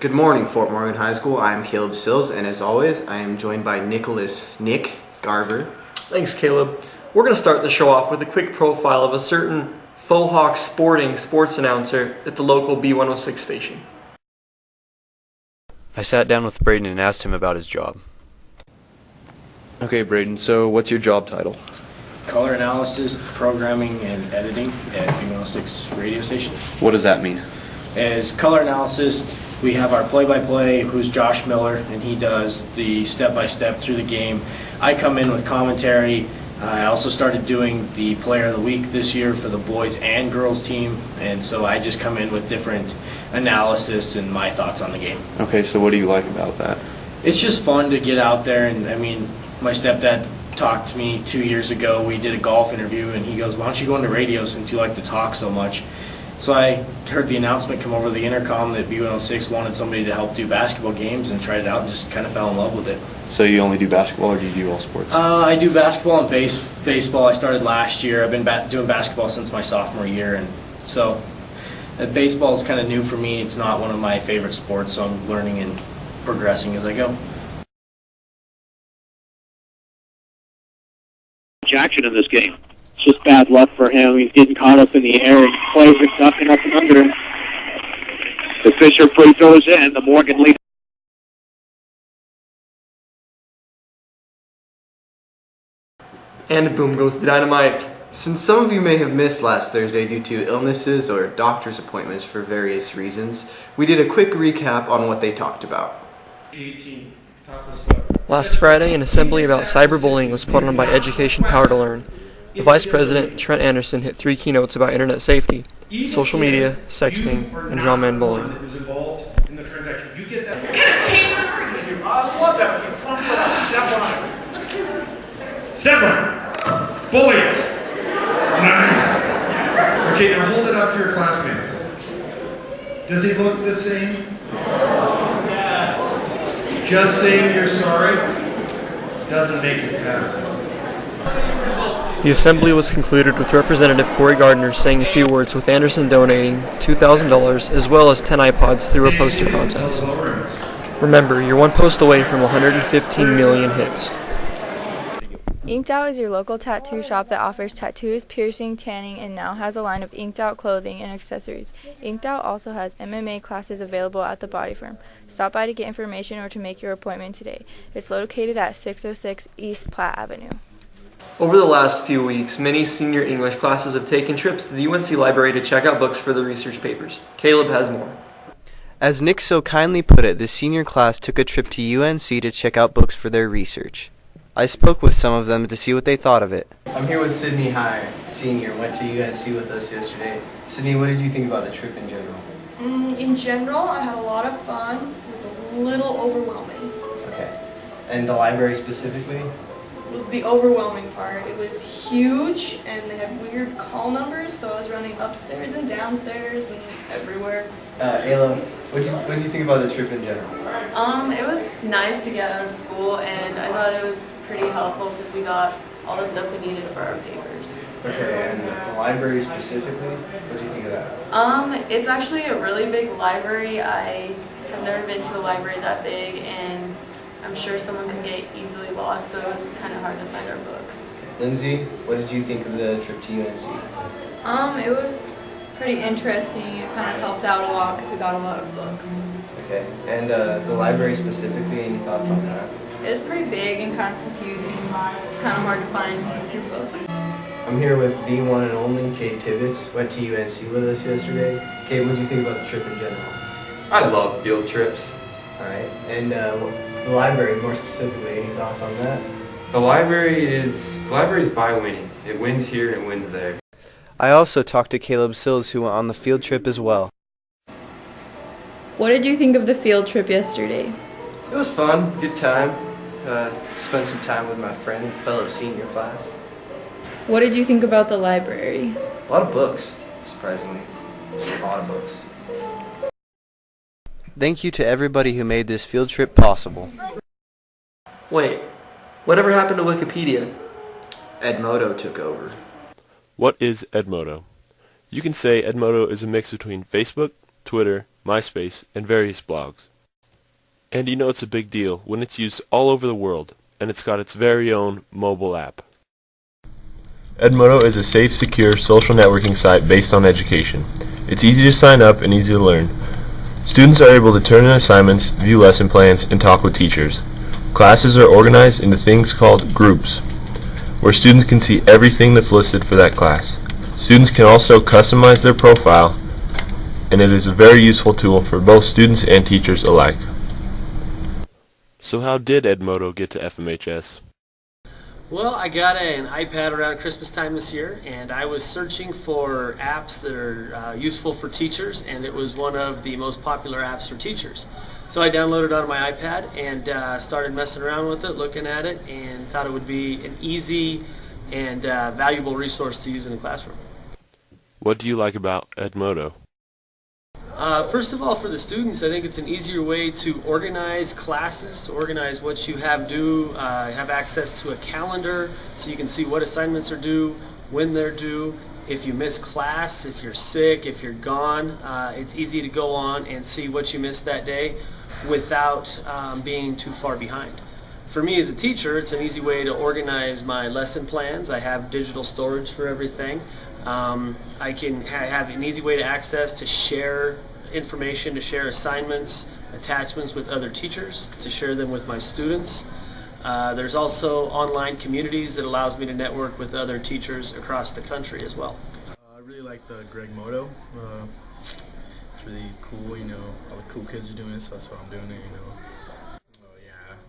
Good morning, Fort Morgan High School. I'm Caleb Sills, and as always, I am joined by Nick Garver. Thanks, Caleb. We're going to start the show off with a quick profile of a certain Faux Hawk sports announcer at the local B106 station. I sat down with Brayden and asked him about his job. Okay, Brayden, so what's your job title? Color analysis, programming, and editing at B106 radio station. What does that mean? As color analyst, we have our play-by-play, who's Josh Miller, and he does the step-by-step through the game. I come in with commentary. I also started doing the player of the week this year for the boys and girls team, and so I just come in with different analysis and my thoughts on the game. Okay, so what do you like about that? It's just fun to get out there, and I mean, my stepdad talked to me 2 years ago. We did a golf interview, and he goes, "Why don't you go into radio since you like to talk so much?" So I heard the announcement come over the intercom that B106 wanted somebody to help do basketball games, and tried it out and just kind of fell in love with it. So you only do basketball, or do you do all sports? I do basketball and baseball. I started last year. I've been doing basketball since my sophomore year, and so baseball is kind of new for me. It's not one of my favorite sports, so I'm learning and progressing as I go. Jackson in this game. It's just bad luck for him. He's getting caught up in the air and plays it nothing up and under him. The Fisher free throw is in. The Morgan lead. And boom goes the dynamite. Since some of you may have missed last Thursday due to illnesses or doctor's appointments for various reasons, we did a quick recap on what they talked about. Last Friday, an assembly about cyberbullying was put on by Education Power to Learn. The Vice President, Trent Anderson, hit 3 keynotes about internet safety, social media, sexting, and Drawman bullying. Step one. Bully it. Nice. Okay, now hold it up for your classmates. Does he look the same? Just saying you're sorry doesn't make it better. The assembly was concluded with Representative Corey Gardner saying a few words, with Anderson donating $2,000 as well as 10 iPods through a poster contest. Remember, you're one post away from 115 million hits. Inked Out is your local tattoo shop that offers tattoos, piercing, tanning, and now has a line of inked out clothing and accessories. Inked Out also has MMA classes available at the Body Firm. Stop by to get information or to make your appointment today. It's located at 606 East Platte Avenue. Over the last few weeks, many senior English classes have taken trips to the UNC library to check out books for their research papers. Caleb has more. As Nick so kindly put it, the senior class took a trip to UNC to check out books for their research. I spoke with some of them to see what they thought of it. I'm here with Sydney High, senior, went to UNC with us yesterday. Sydney, what did you think about the trip in general? In general, I had a lot of fun. It was a little overwhelming. Okay. And the library specifically? Was the overwhelming part. It was huge, and they had weird call numbers, so I was running upstairs and downstairs and everywhere. Ayla, what did you think about the trip in general? It was nice to get out of school, and I thought it was pretty helpful because we got all the stuff we needed for our papers. Okay, and the library specifically, what did you think of that? It's actually a really big library. I have never been to a library that big, and I'm sure someone could get easily lost, so it was kind of hard to find our books. Lindsay, what did you think of the trip to UNC? It was pretty interesting. It kind of helped out a lot because we got a lot of books. Okay, and the library specifically, any thoughts on that? It was pretty big and kind of confusing. It's kind of hard to find your books. I'm here with the one and only Kate Tibbetts. Went to UNC with us yesterday. Kate, what did you think about the trip in general? I love field trips. All right, and the library more specifically, any thoughts on that? The library is by winning. It wins here and it wins there. I also talked to Caleb Sills, who went on the field trip as well. What did you think of the field trip yesterday? It was fun, good time. Spent some time with my friend, fellow senior class. What did you think about the library? A lot of books, surprisingly. A lot of books. Thank you to everybody who made this field trip possible. Wait, whatever happened to Wikipedia? Edmodo took over. What is Edmodo? You can say Edmodo is a mix between Facebook, Twitter, MySpace, and various blogs. And you know it's a big deal when it's used all over the world, and it's got its very own mobile app. Edmodo is a safe, secure social networking site based on education. It's easy to sign up and easy to learn. Students are able to turn in assignments, view lesson plans, and talk with teachers. Classes are organized into things called groups, where students can see everything that's listed for that class. Students can also customize their profile, and it is a very useful tool for both students and teachers alike. So how did Edmodo get to FMHS? Well, I got an iPad around Christmas time this year, and I was searching for apps that are useful for teachers, and it was one of the most popular apps for teachers. So I downloaded it on my iPad and started messing around with it, looking at it, and thought it would be an easy and valuable resource to use in the classroom. What do you like about Edmodo? First of all, for the students, I think it's an easier way to organize classes, to organize what you have due, have access to a calendar so you can see what assignments are due, when they're due. If you miss class, if you're sick, if you're gone, it's easy to go on and see what you missed that day without being too far behind. For me as a teacher, it's an easy way to organize my lesson plans. I have digital storage for everything. I can have an easy way to access, to share information, to share assignments, attachments with other teachers, to share them with my students. There's also online communities that allows me to network with other teachers across the country as well. I really like the Edmodo. It's really cool, you know, all the cool kids are doing it, so that's why I'm doing it, you know.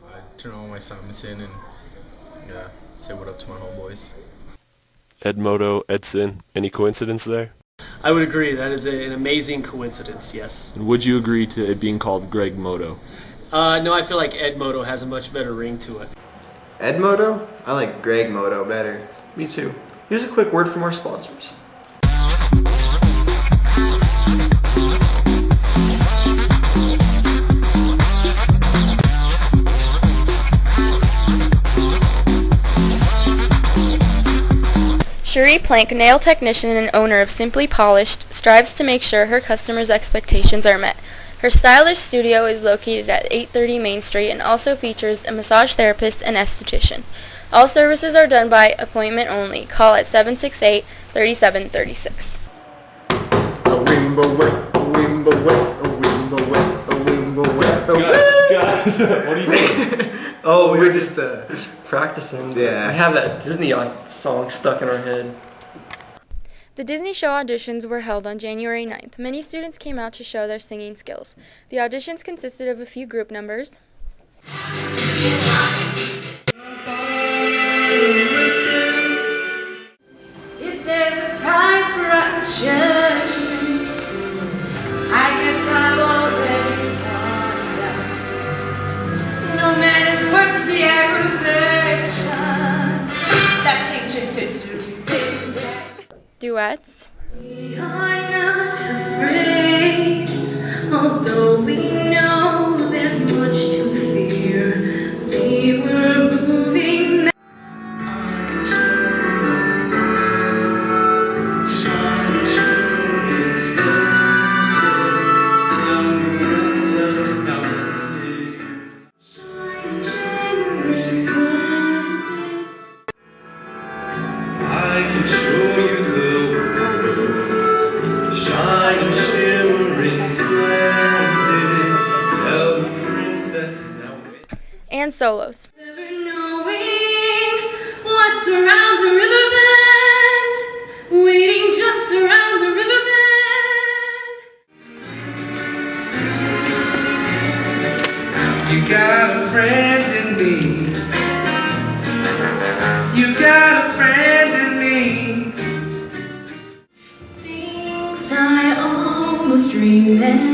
I turn all my assignments in and say what up to my homeboys. Edmodo, Edson, any coincidence there? I would agree. That is an amazing coincidence, yes. And would you agree to it being called Gregmodo? No, I feel like Edmodo has a much better ring to it. Edmodo? I like Gregmodo better. Me too. Here's a quick word from our sponsors. Cherie Plank, nail technician and owner of Simply Polished, strives to make sure her customers' expectations are met. Her stylish studio is located at 830 Main Street and also features a massage therapist and esthetician. All services are done by appointment only. Call at 768-3736. Guys, what are you doing? Oh, we're just practicing. Yeah. We have that Disney song stuck in our head. The Disney show auditions were held on January 9th. Many students came out to show their singing skills. The auditions consisted of a few group numbers, if there's a price for our judgment, I guess I've already won that. No man is worth the aggravation. That's ancient history, baby. duets, We are not afraid, although we know there's much to fear. We were moving back. I can show you the world, shining, shimmering, splendid. Tell the princess now. and solos. Never knowing what's around the river bend, waiting just around the river bend. You got a friend in me. You got a friend in me. Things I almost remember.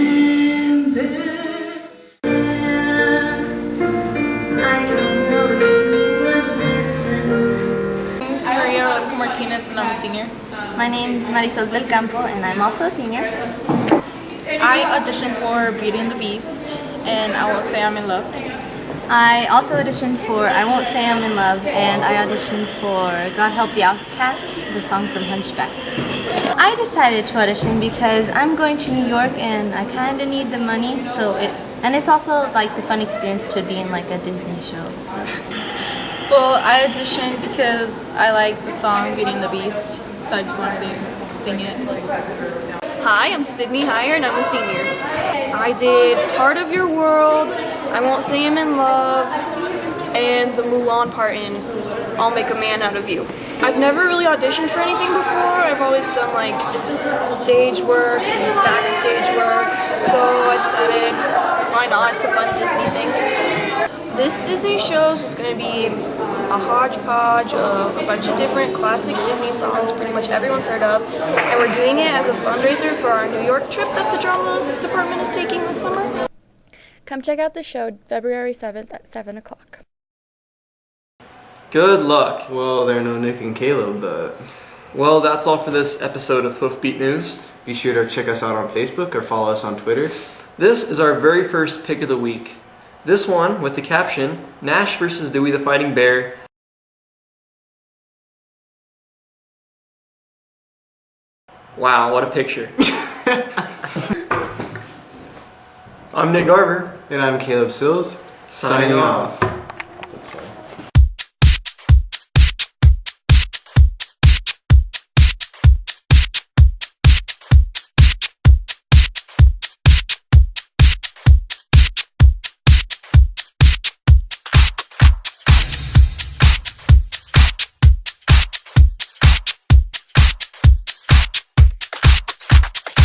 I don't know if you would listen. I'm Maria Rosca Martinez and I'm a senior. My name is Marisol del Campo and I'm also a senior. I auditioned for Beauty and the Beast and I Won't Say I'm in Love. I also auditioned for I Won't Say I'm in Love and I auditioned for God Help the Outcasts, the song from Hunchback. I decided to audition because I'm going to New York and I kind of need the money. And it's also like the fun experience to be in like a Disney show. So. Well, I auditioned because I like the song Beauty and the Beast, so I just wanted to sing it. Hi, I'm Sydney Heyer and I'm a senior. I did Part of Your World, I Won't Say I'm in Love, and the Mulan part in I'll Make a Man Out of You. I've never really auditioned for anything before. I've always done like stage work, backstage work, so I decided why not, it's a fun Disney thing. This Disney show is just going to be a hodgepodge of a bunch of different classic Disney songs pretty much everyone's heard of, and we're doing it as a fundraiser for our New York trip that the drama department is taking this summer. Come check out the show February 7th at 7 o'clock. Good luck. Well, there are no Nick and Caleb, but... Well, that's all for this episode of Hoofbeat News. Be sure to check us out on Facebook or follow us on Twitter. This is our very first pick of the week. This one with the caption, Nash versus Dewey the Fighting Bear. Wow, what a picture. I'm Nick Garver. And I'm Caleb Sills. Signing off.